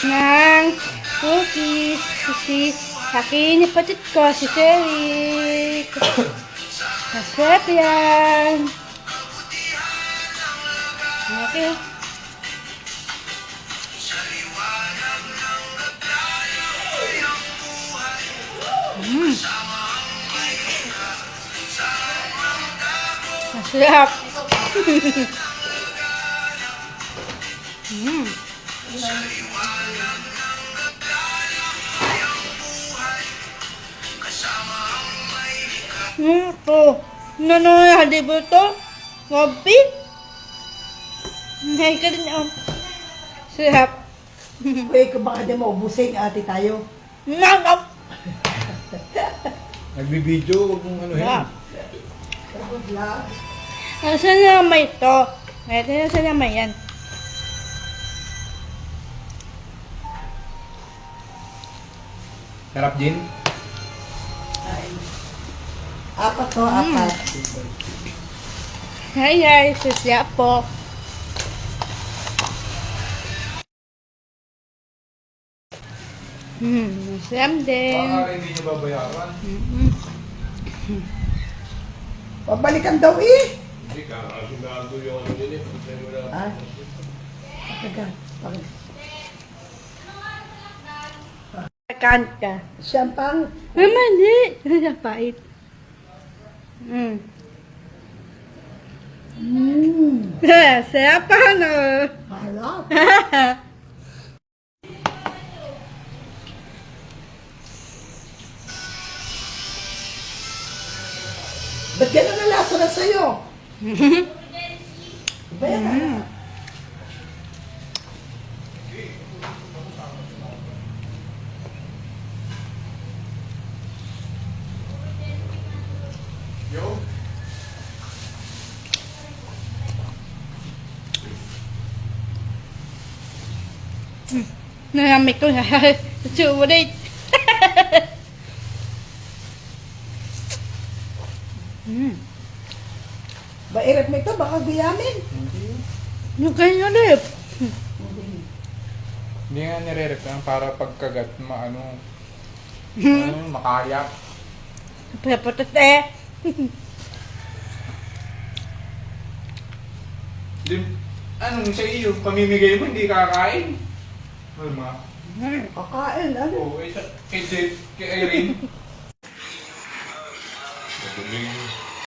ng cookies. Si akin ipatit ko si Eric. Masarap yan. Okay. Masarap. Ito. Nanonood ba ito? Wabi? Ngayon ka din ako. Sarap. Uy, kung baka di mo ubusin, ate tayo. Nagap! Nagbibideo, huwag mong ano yan. Good luck. Saan na may ito? Ito na saan na may yan. Sarap din. Apat to, apat. Hi guys, susya po. Masarap din. Baka hindi nyo babayaran. Pabalikan daw eh. Hindi ka, sinado yung ano nila. Ah? Pagkagan. Kanta. Siyang Mama, hindi. Napait. Sarap pa, no? Harap. Ba't gano'n na lasa na sa'yo? Ba yan? Yo. Naramit ko na. Sulit. Ba, irap mo ito, baka guyamin. Yung kanya lip. Hindi nga nire-rep lang para pagkagat makayap. Papatot eh. Di, anong sa iyo, pamimigay mo, hindi kakain. Ano ma? Kakain, ano? Oo, kay Irene. Madaling